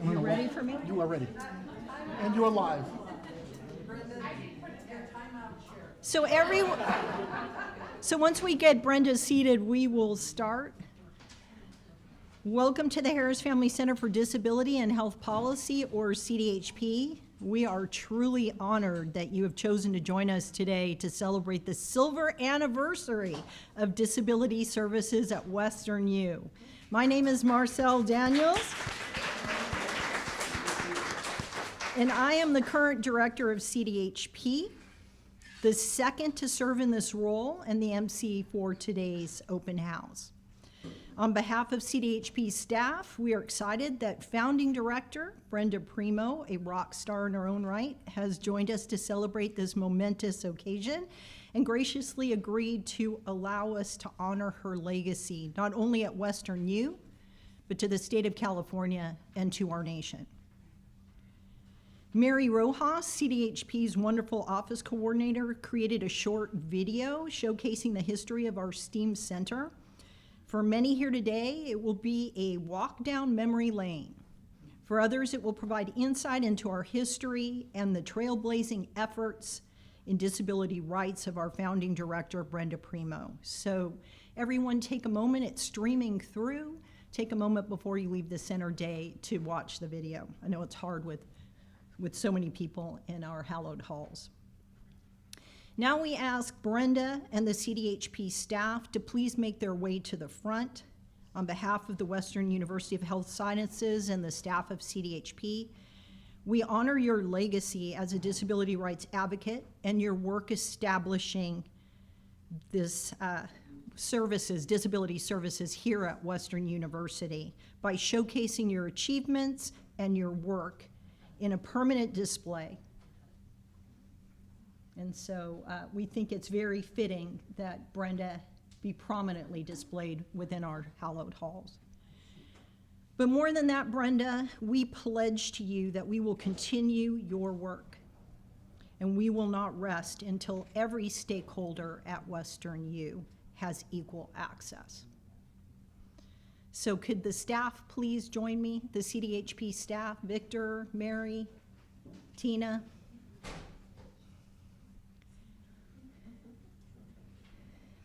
You ready for me? You are ready. And you are live. So once we get Brenda seated, we will start. Welcome to the Harris Family Center for Disability and Health Policy, or CDHP. We are truly honored that you have chosen to join us today to celebrate the silver anniversary of disability services at WesternU. My name is Marcelle Daniels, and I am the current director of CDHP, the second to serve in this role, and the MC for today's open house. On behalf of CDHP staff, we are excited that founding director Brenda Premo, a rock star in her own right, has joined us to celebrate this momentous occasion and graciously agreed to allow us to honor her legacy, not only at WesternU, but to the state of California and to our nation. Mary Rojas, CDHP's wonderful office coordinator, created a short video showcasing the history of our STEAM center. For many here today, it will be a walk down memory lane. For others, it will provide insight into our history and the trailblazing efforts in disability rights of our founding director, Brenda Premo. So everyone take a moment, it's streaming through. Take a moment before you leave the center day to watch the video. I know it's hard with so many people in our hallowed halls. Now we ask Brenda and the CDHP staff to please make their way to the front. On behalf of the Western University of Health Sciences and the staff of CDHP, we honor your legacy as a disability rights advocate and your work establishing this disability services here at Western University by showcasing your achievements and your work in a permanent display. And so we think it's very fitting that Brenda be prominently displayed within our hallowed halls. But more than that, Brenda, we pledge to you that we will continue your work, and we will not rest until every stakeholder at WesternU has equal access. So could the staff please join me, the CDHP staff, Victor, Mary, Tina.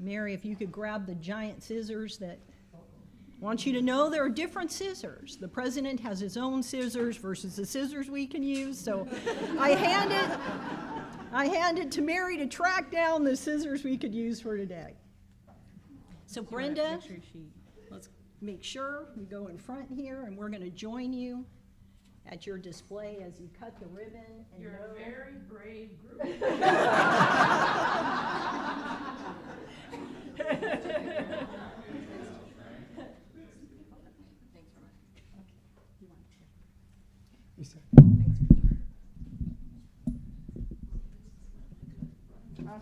Mary, if you could grab the giant scissors that I want you to know there are different scissors. The president has his own scissors versus the scissors we can use. So I handed to Mary to track down the scissors we could use for today. So Brenda, let's make sure we go in front here, and we're going to join you at your display as you cut the ribbon. And you're a very brave group.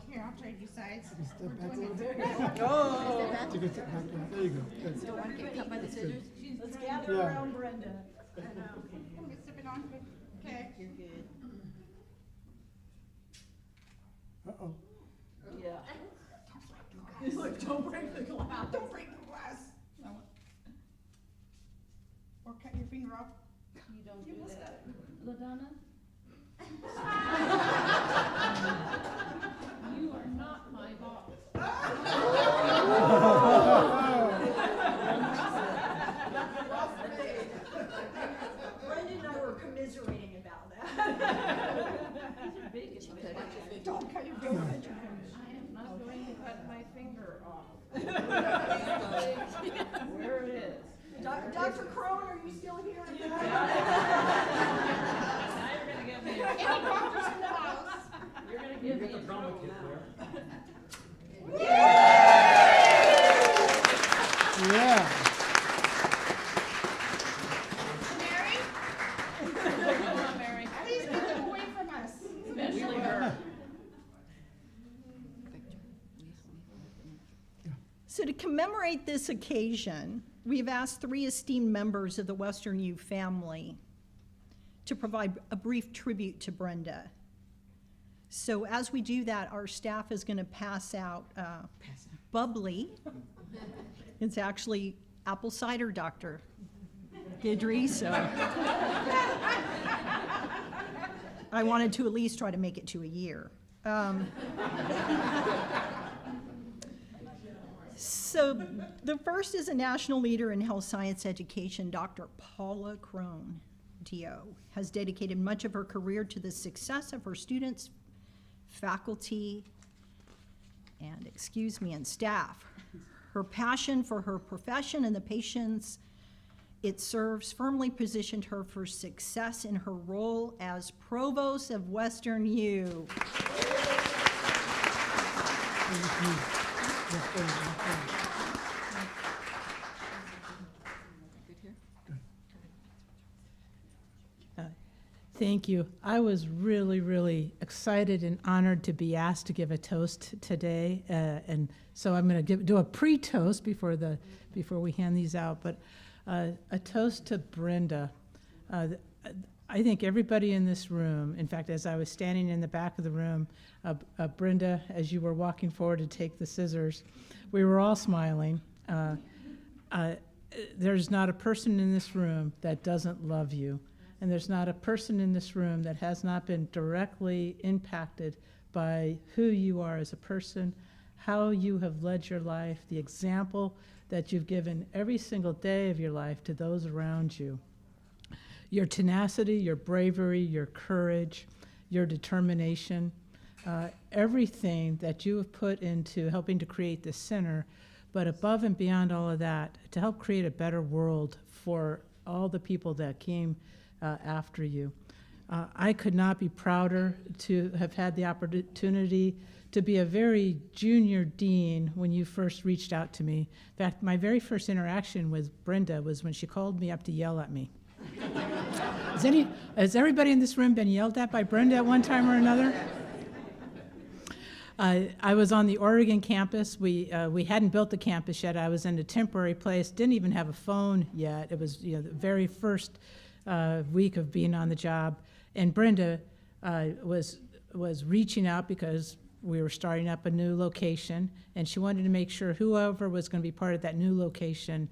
Here, I'll trade you sides. Step back a little bit. Oh. Take a step back. There you go. Good. Don't want to get cut by the scissors? Let's gather around Brenda. Let me sip it on. Okay. You're good. Uh-oh. Yeah. Look, don't break the glass. Don't break the glass. Or cut your finger off. You don't do that. LaDonna? You are not my boss. Brenda and I were commiserating about that. These are big. Don't cut your finger. I am not going to cut my finger off. Where it is. Dr. Crone, are you still here? Now you're going to give me Any doctors in the house? You're going to give me a drama kit there. Yeah. Mary? Come on, Mary. Please get them away from us. Especially her. So to commemorate this occasion, we've asked 3 esteemed members of the WesternU family to provide a brief tribute to Brenda. So as we do that, our staff is going to pass out bubbly. It's actually apple cider, Dr. Guidry, so I wanted to at least try to make it to a year. So the first is a national leader in health science education. Dr. Paula Crone, DO, has dedicated much of her career to the success of her students, faculty, and and staff. Her passion for her profession and the patients it serves firmly positioned her for success in her role as provost of WesternU. Thank you. I was really, really excited and honored to be asked to give a toast today, and so I'm going to do a pre-toast before we hand these out. But a toast to Brenda. I think everybody in this room, in fact, as I was standing in the back of the room, Brenda, as you were walking forward to take the scissors, we were all smiling. There's not a person in this room that doesn't love you. And there's not a person in this room that has not been directly impacted by who you are as a person, how you have led your life, the example that you've given every single day of your life to those around you. Your tenacity, your bravery, your courage, your determination, everything that you have put into helping to create this center, but above and beyond all of that, to help create a better world for all the people that came after you. I could not be prouder to have had the opportunity to be a very junior dean when you first reached out to me. In fact, my very first interaction with Brenda was when she called me up to yell at me. Has everybody in this room been yelled at by Brenda at one time or another? I was on the Oregon campus. We hadn't built the campus yet. I was in a temporary place, didn't even have a phone yet. It was the very first week of being on the job, and Brenda was reaching out because we were starting up a new location, and she wanted to make sure whoever was going to be part of that new location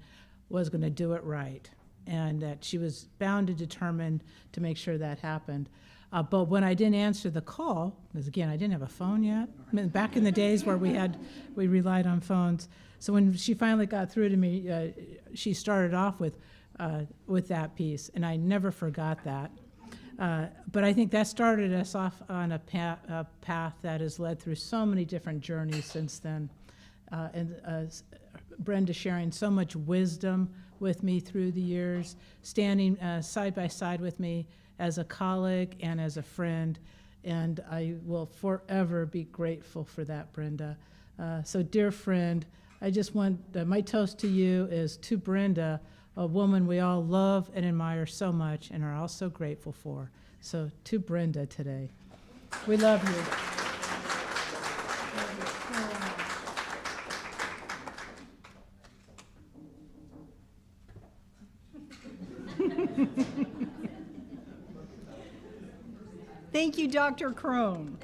was going to do it right, and that she was bound and determined to make sure that happened. But when I didn't answer the call, because again, I didn't have a phone yet, I mean, back in the days where we relied on phones. So when she finally got through to me, she started off with that piece, and I never forgot that. But I think that started us off on a path that has led through so many different journeys since then. Brenda sharing so much wisdom with me through the years, standing side by side with me as a colleague and as a friend, and I will forever be grateful for that, Brenda. So dear friend, I just want, my toast to you is to Brenda, a woman we all love and admire so much and are all so grateful for. So to Brenda today, we love you. Thank you, Dr. Crone.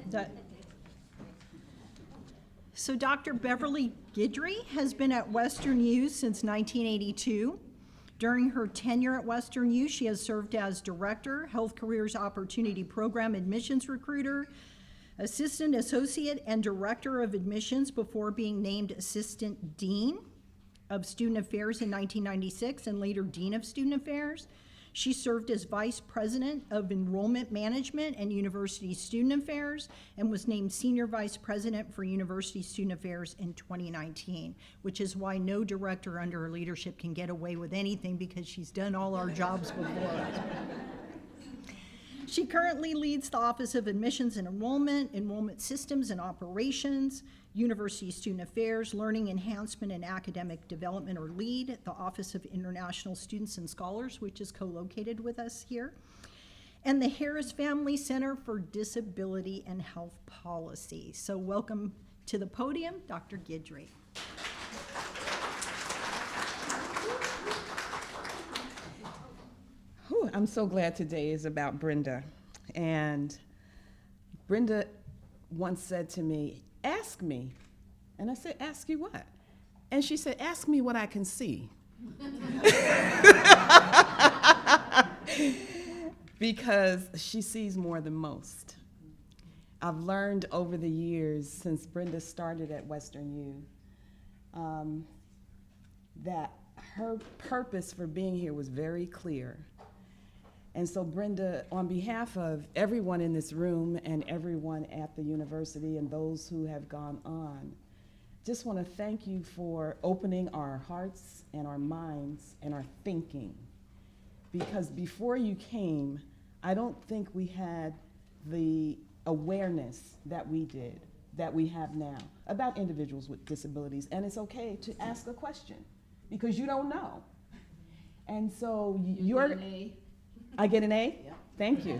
So Dr. Beverly Guidry has been at WesternU since 1982. During her tenure at WesternU, she has served as Director, Health Careers Opportunity Program Admissions Recruiter, Assistant Associate and Director of Admissions before being named Assistant Dean of Student Affairs in 1996 and later Dean of Student Affairs. She served as Vice President of Enrollment Management and University Student Affairs and was named Senior Vice President for University Student Affairs in 2019, which is why no director under her leadership can get away with anything because she's done all our jobs before. She currently leads the Office of Admissions and Enrollment, Enrollment Systems and Operations, University Student Affairs, Learning Enhancement and Academic Development, or LEAD, the Office of International Students and Scholars, which is co-located with us here, and the Harris Family Center for Disability and Health Policy. So welcome to the podium, Dr. Guidry. Whew, I'm so glad today is about Brenda. And Brenda once said to me, "Ask me." And I said, "Ask you what?" And she said, "Ask me what I can see." Because she sees more than most. I've learned over the years, since Brenda started at WesternU, that her purpose for being here was very clear. And so Brenda, on behalf of everyone in this room and everyone at the university and those who have gone on, just want to thank you for opening our hearts and our minds and our thinking. Because before you came, I don't think we had the awareness that we did, that we have now, about individuals with disabilities. And it's okay to ask a question, because you don't know. And so I get an A? Yeah. Thank you.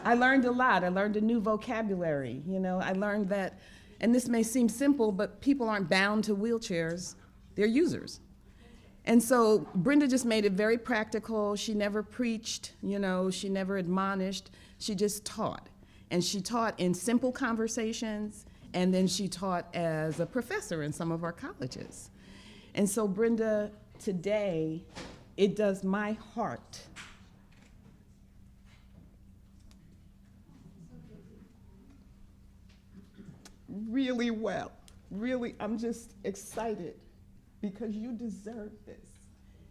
I learned a lot. I learned a new vocabulary. You know, I learned that, and this may seem simple, but people aren't bound to wheelchairs. They're users. And so Brenda just made it very practical. She never preached, you know, she never admonished. She just taught. And she taught in simple conversations, and then she taught as a professor in some of our colleges. And so Brenda, today, it does my heart really well. Really, I'm just excited because you deserve this.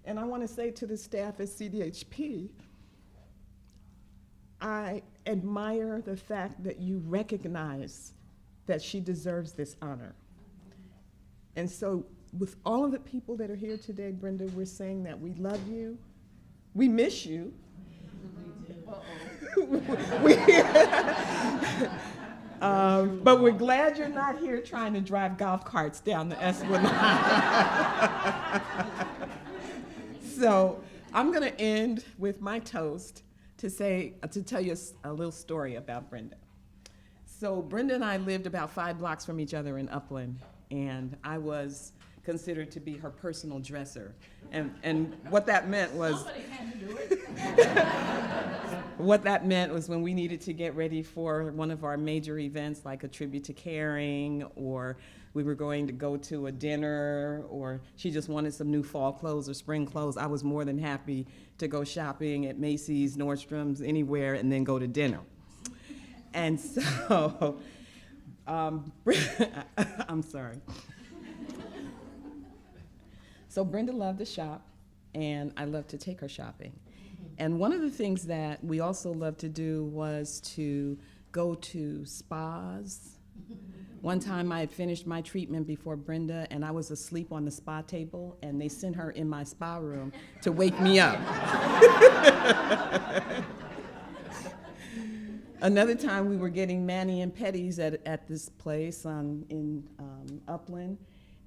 And I want to say to the staff at CDHP, I admire the fact that you recognize that she deserves this honor. And so with all of the people that are here today, Brenda, we're saying that we love you, we miss you. But we're glad you're not here trying to drive golf carts down the Esplanade. So I'm going to end with my toast to tell you a little story about Brenda. So Brenda and I lived about 5 blocks from each other in Upland, and I was considered to be her personal dresser. And what that meant was, somebody had to do it. What that meant was when we needed to get ready for one of our major events, like a tribute to caring, or we were going to go to a dinner, or she just wanted some new fall clothes or spring clothes, I was more than happy to go shopping at Macy's, Nordstrom's, anywhere, and then go to dinner. And so, I'm sorry. So Brenda loved to shop, and I loved to take her shopping. And one of the things that we also loved to do was to go to spas. One time I had finished my treatment before Brenda, and I was asleep on the spa table, and they sent her in my spa room to wake me up. Another time we were getting mani and pedis at this place in Upland,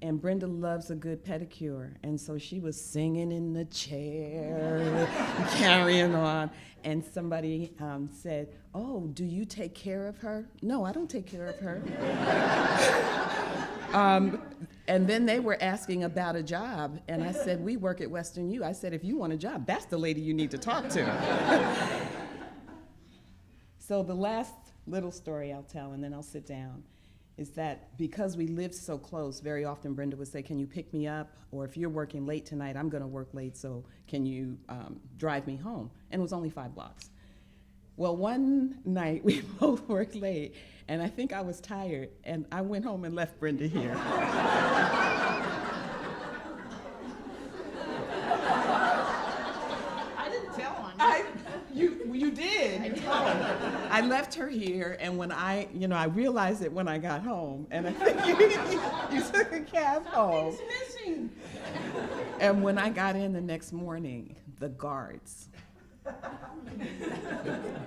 and Brenda loves a good pedicure, and so she was singing in the chair, carrying on, and somebody said, "Oh, do you take care of her?" "No, I don't take care of her." And then they were asking about a job, and I said, "We work at WesternU." I said, "If you want a job, that's the lady you need to talk to." So the last little story I'll tell, and then I'll sit down, is that because we lived so close, very often Brenda would say, "Can you pick me up? Or if you're working late tonight, I'm going to work late, so can you drive me home?" And it was only 5 blocks. Well, one night we both worked late, and I think I was tired, and I went home and left Brenda here. I didn't tell on you. You did. You told. I left her here, and when I realized it when I got home, and I think you took a cab home. Something's missing. And when I got in the next morning, the guards,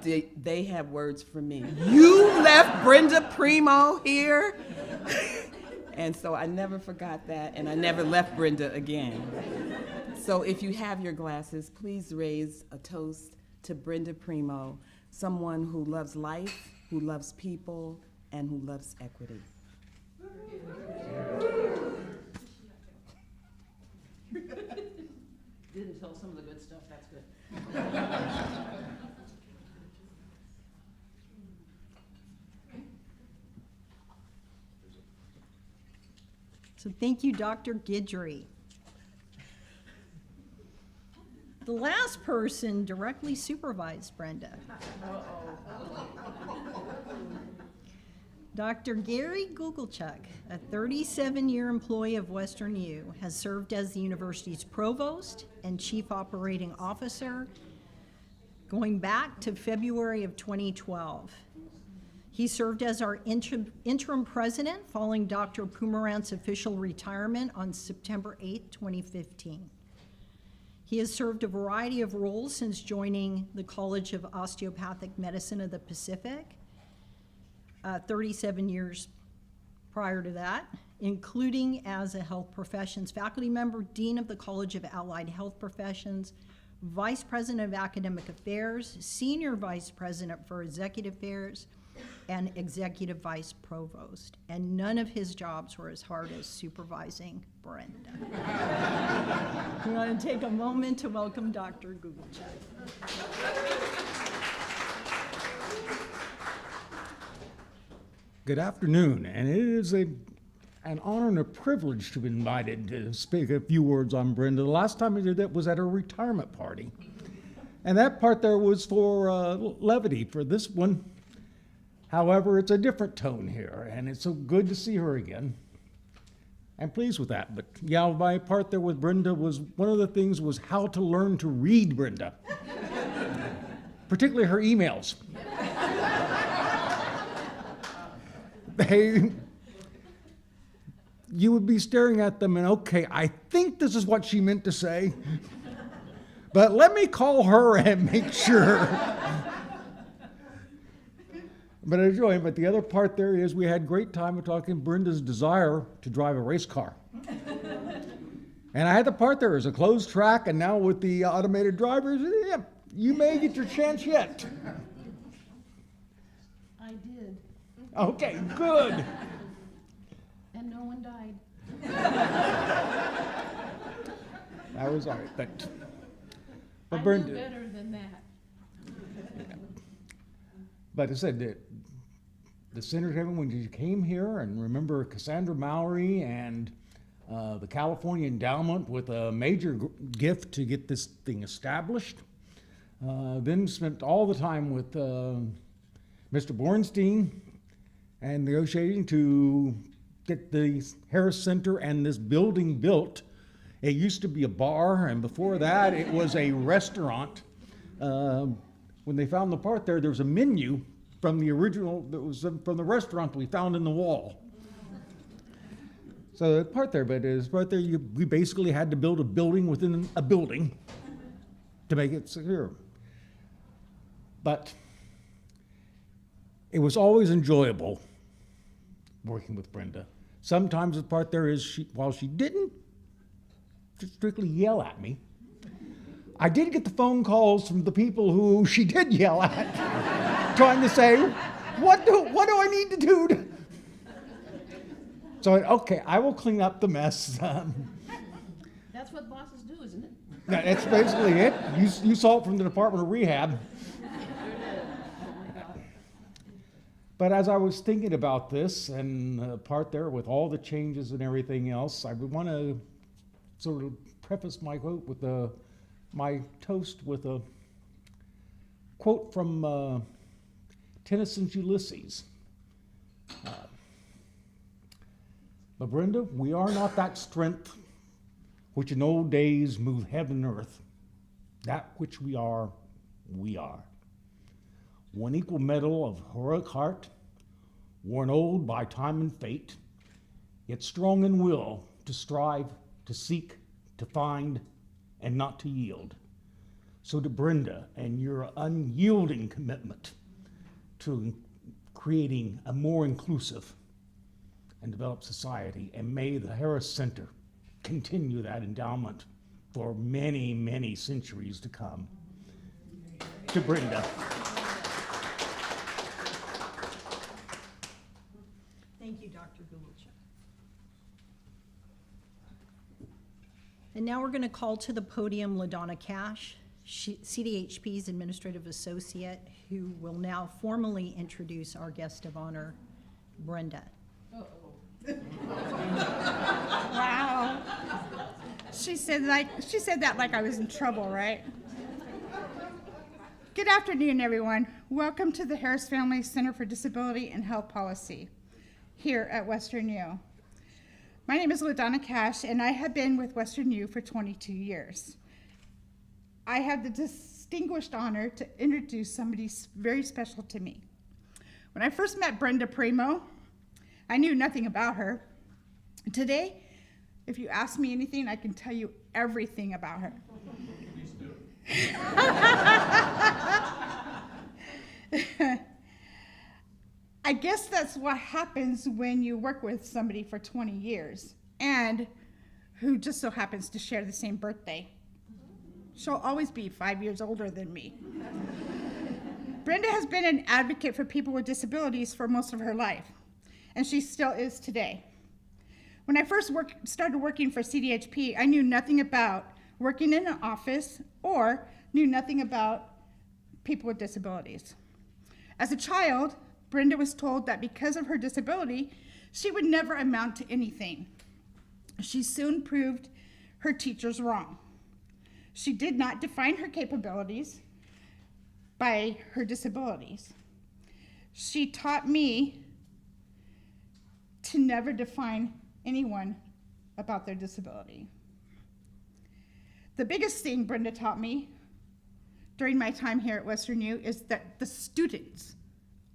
they had words for me. "You left Brenda Premo here?" And so I never forgot that, and I never left Brenda again. So if you have your glasses, please raise a toast to Brenda Premo, someone who loves life, who loves people, and who loves equity. Didn't tell some of the good stuff, that's good. So thank you, Dr. Guidry. The last person directly supervised Brenda. Dr. Gary Gugelchuk, a 37-year employee of WesternU, has served as the university's provost and chief operating officer going back to February of 2012. He served as our interim president following Dr. Pumarant's official retirement on September 8, 2015. He has served a variety of roles since joining the College of Osteopathic Medicine of the Pacific, 37 years prior to that, including as a health professions faculty member, dean of the College of Allied Health Professions, vice president of academic affairs, senior vice president for executive affairs, and executive vice provost. And none of his jobs were as hard as supervising Brenda. We want to take a moment to welcome Dr. Gugelchuk. Good afternoon, and it is an honor and a privilege to be invited to speak a few words on Brenda. The last time I did that was at her retirement party. And that part there was for levity. For this one, however, it's a different tone here, and it's so good to see her again. I'm pleased with that, but yeah, my part there with Brenda was, one of the things was how to learn to read Brenda, particularly her emails. You would be staring at them and, okay, I think this is what she meant to say, but let me call her and make sure. But I enjoy it. But the other part there is we had great time of talking Brenda's desire to drive a race car. And I had the part there as a closed track, and now with the automated drivers, yeah, you may get your chance yet. I did, Okay, good. and no one died. That was all right. But I knew Brenda, better than that. but I said that the Senator Kevin, when you came here, and remember Cassandra Mallory and the California Endowment with a major gift to get this thing established. Then spent all the time with Mr. Bornstein and negotiating to get the Harris Center and this building built. It used to be a bar, and before that it was a restaurant. When they found the part there was a menu from the original, that was from the restaurant we found in the wall. So the part there, but is right there, we basically had to build a building within a building to make it secure. But it was always enjoyable working with Brenda. Sometimes the part there is, while she didn't strictly yell at me, I did get the phone calls from the people who she did yell at, trying to say, what do I need to do? So, okay, I will clean up the mess. That's what bosses do, isn't it? That's basically it. You saw it from the Department of Rehab. But as I was thinking about this and part there with all the changes and everything else, I would want to sort of preface my quote with my toast with a quote from Tennyson's Ulysses. But Brenda, we are not that strength which in old days moved heaven and earth. That which we are, we are. One equal medal of heroic heart, worn old by time and fate, yet strong in will to strive, to seek, to find, and not to yield. So to Brenda and your unyielding commitment to creating a more inclusive and developed society, and may the Harris Center continue that endowment for many, many centuries to come. To Brenda. Thank you, Dr. Gugelchuk. And now we're going to call to the podium LaDonna Cash, CDHP's Administrative Associate, who will now formally introduce our guest of honor, Brenda. Uh-oh. Wow. She said that like I was in trouble, right? Good afternoon, everyone. Welcome to the Harris Family Center for Disability and Health Policy here at WesternU. My name is LaDonna Cash, and I have been with WesternU for 22 years. I have the distinguished honor to introduce somebody very special to me. When I first met Brenda Premo, I knew nothing about her. Today, if you ask me anything, I can tell you everything about her. I guess that's what happens when you work with somebody for 20 years and who just so happens to share the same birthday. She'll always be 5 years older than me. Brenda has been an advocate for people with disabilities for most of her life, and she still is today. When I first started working for CDHP, I knew nothing about working in an office or knew nothing about people with disabilities. As a child, Brenda was told that because of her disability, she would never amount to anything. She soon proved her teachers wrong. She did not define her capabilities by her disabilities. She taught me to never define anyone about their disability. The biggest thing Brenda taught me during my time here at WesternU is that the students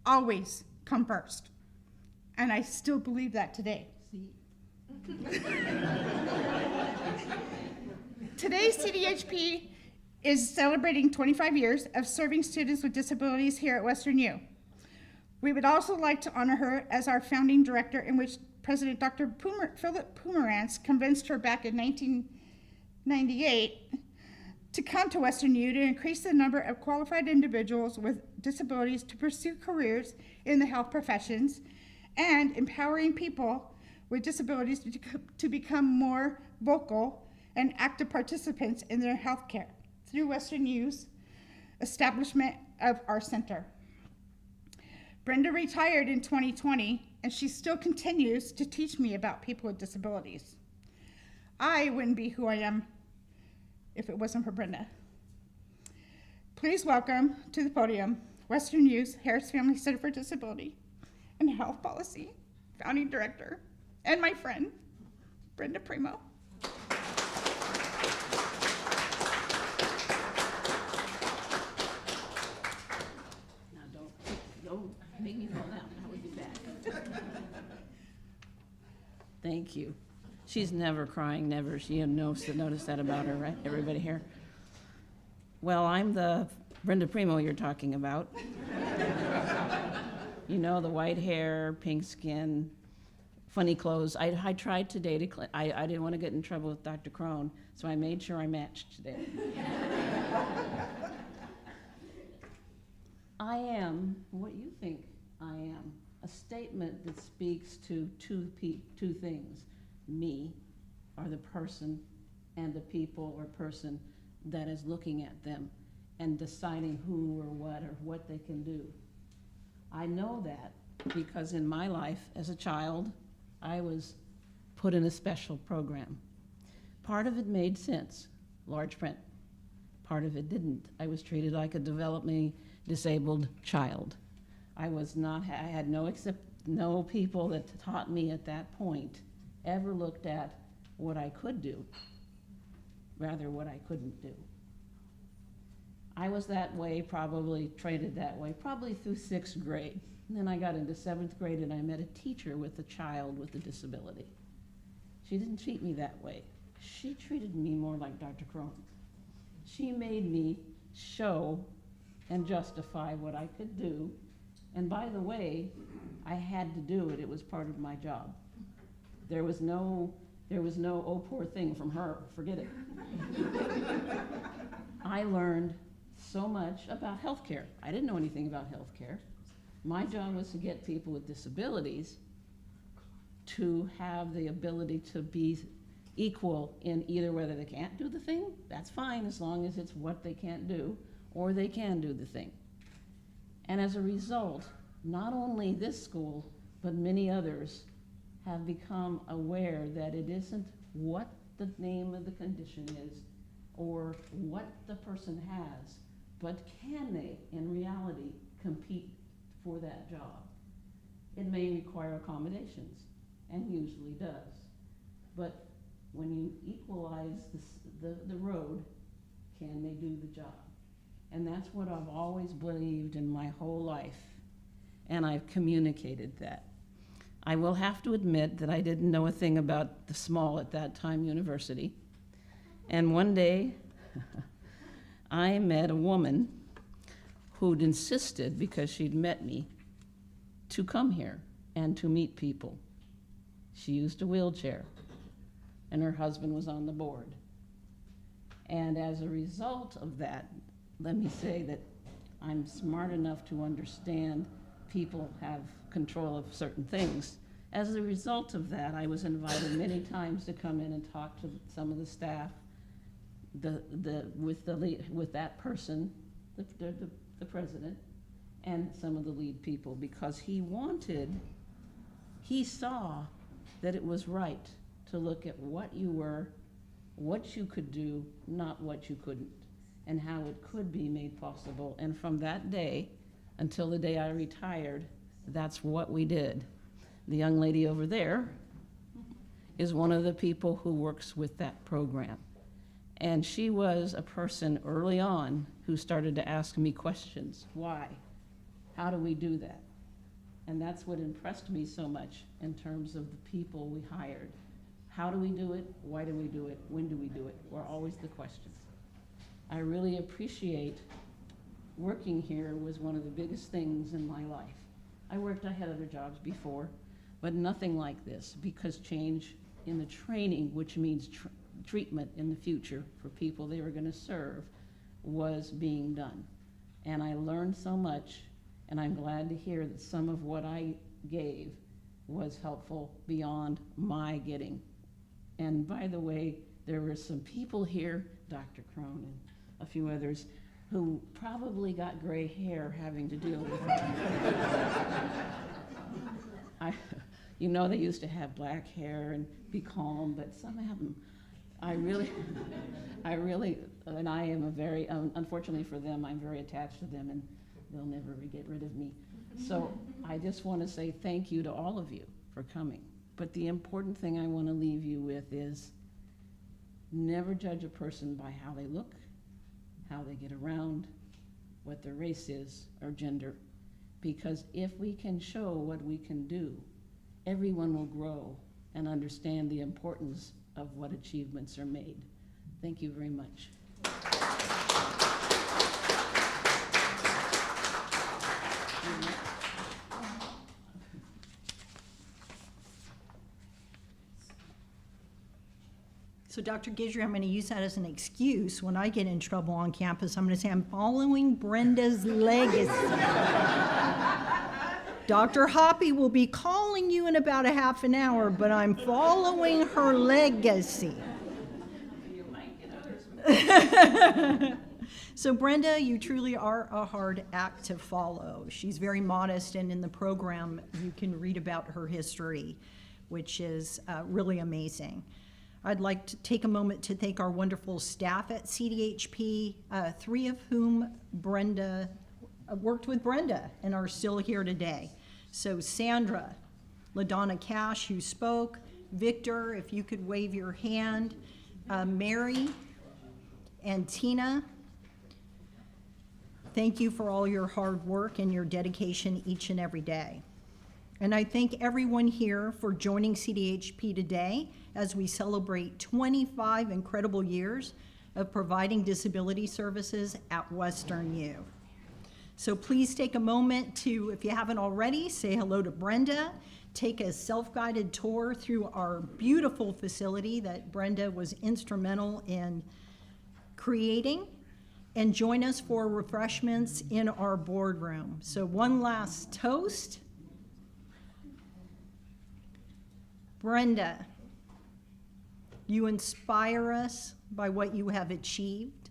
always come first. And I still believe that today. Today, CDHP is celebrating 25 years of serving students with disabilities here at WesternU. We would also like to honor her as our founding director, in which President Dr. Philip Pomerantz convinced her back in 1998 to come to WesternU to increase the number of qualified individuals with disabilities to pursue careers in the health professions and empowering people with disabilities to become more vocal and active participants in their health care through WesternU's establishment of our center. Brenda retired in 2020, and she still continues to teach me about people with disabilities. I wouldn't be who I am if it wasn't for Brenda. Please welcome to the podium WesternU's Harris Family Center for Disability and Health Policy founding director and my friend, Brenda Premo. Now, don't make me fall down. That would be bad. Thank you. She's never crying, never. She noticed that about her, right? Everybody here? Well, I'm the Brenda Premo you're talking about. You know, the white hair, pink skin, funny clothes. I tried today to, I didn't want to get in trouble with Dr. Crone, so I made sure I matched today. I am what you think I am. A statement that speaks to two things. Me, or the person, and the people or person that is looking at them and deciding who or what they can do. I know that because in my life as a child, I was put in a special program. Part of it made sense, large print. Part of it didn't. I was treated like a developmentally disabled child. I had no people that taught me at that point ever looked at what I could do, rather what I couldn't do. I was that way, probably treated that way, probably through 6th grade. And then I got into 7th grade and I met a teacher with a child with a disability. She didn't treat me that way. She treated me more like Dr. Crone. She made me show and justify what I could do. And by the way, I had to do it. It was part of my job. There was no, oh, poor thing from her, forget it. I learned so much about healthcare. I didn't know anything about healthcare. My job was to get people with disabilities to have the ability to be equal in either whether they can't do the thing, that's fine as long as it's what they can't do, or they can do the thing. And as a result, not only this school, but many others have become aware that it isn't what the name of the condition is or what the person has, but can they, in reality, compete for that job? It may require accommodations, and usually does. But when you equalize the road, can they do the job? And that's what I've always believed in my whole life, and I've communicated that. I will have to admit that I didn't know a thing about the small at that time university. And one day, I met a woman who'd insisted, because she'd met me, to come here and to meet people. She used a wheelchair, and her husband was on the board. And as a result of that, let me say that I'm smart enough to understand people have control of certain things. As a result of that, I was invited many times to come in and talk to some of the staff with that person, the president, and some of the lead people, because he saw that it was right to look at what you were, what you could do, not what you couldn't, and how it could be made possible. And from that day until the day I retired, that's what we did. The young lady over there is one of the people who works with that program. And she was a person early on who started to ask me questions. Why? How do we do that? And that's what impressed me so much in terms of the people we hired. How do we do it? Why do we do it? When do we do it? Were always the questions. I really appreciate working here. Was one of the biggest things in my life. I had other jobs before, but nothing like this, because change in the training, which means treatment in the future for people they were going to serve, was being done. And I learned so much, and I'm glad to hear that some of what I gave was helpful beyond my getting. And by the way, there were some people here, Dr. Crone and a few others, who probably got gray hair having to deal with it. You know, they used to have black hair and be calm, but some of them, I really, and I am unfortunately for them, I'm very attached to them, and they'll never get rid of me. So I just want to say thank you to all of you for coming. But the important thing I want to leave you with is never judge a person by how they look, how they get around, what their race is, or gender. Because if we can show what we can do, everyone will grow and understand the importance of what achievements are made. Thank you very much. So Dr. Guidry, I'm going to use that as an excuse when I get in trouble on campus. I'm going to say I'm following Brenda's legacy. Dr. Hoppy will be calling you in about a half an hour, but I'm following her legacy. So Brenda, you truly are a hard act to follow. She's very modest, and in the program you can read about her history, which is really amazing. I'd like to take a moment to thank our wonderful staff at CDHP, 3 of whom Brenda worked with Brenda and are still here today. So Sandra, LaDonna Cash, who spoke, Victor, if you could wave your hand, Mary, and Tina. Thank you for all your hard work and your dedication each and every day. And I thank everyone here for joining CDHP today as we celebrate 25 incredible years of providing disability services at WesternU. So please take a moment to, if you haven't already, say hello to Brenda, take a self-guided tour through our beautiful facility that Brenda was instrumental in creating, and join us for refreshments in our boardroom. So one last toast. Brenda, you inspire us by what you have achieved.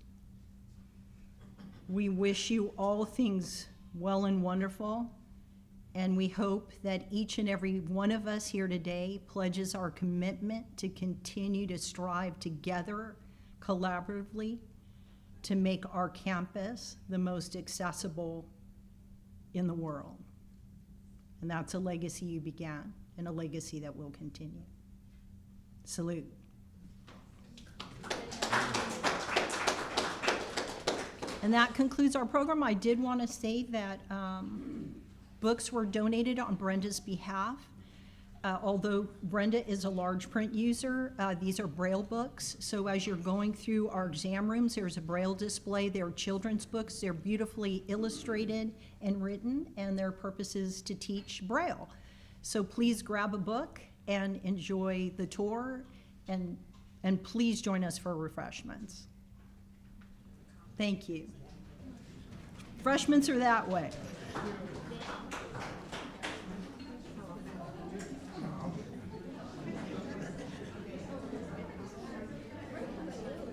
We wish you all things well and wonderful, And we hope that each and every one of us here today pledges our commitment to continue to strive together, collaboratively, to make our campus the most accessible in the world. And that's a legacy you began, and a legacy that will continue. Salute. And that concludes our program. I did want to say that books were donated on Brenda's behalf. Although Brenda is a large print user, these are Braille books. So as you're going through our exam rooms, there's a Braille display. They're children's books. They're beautifully illustrated and written, and their purpose is to teach Braille. So please grab a book and enjoy the tour, and please join us for refreshments. Thank you. Refreshments are that way.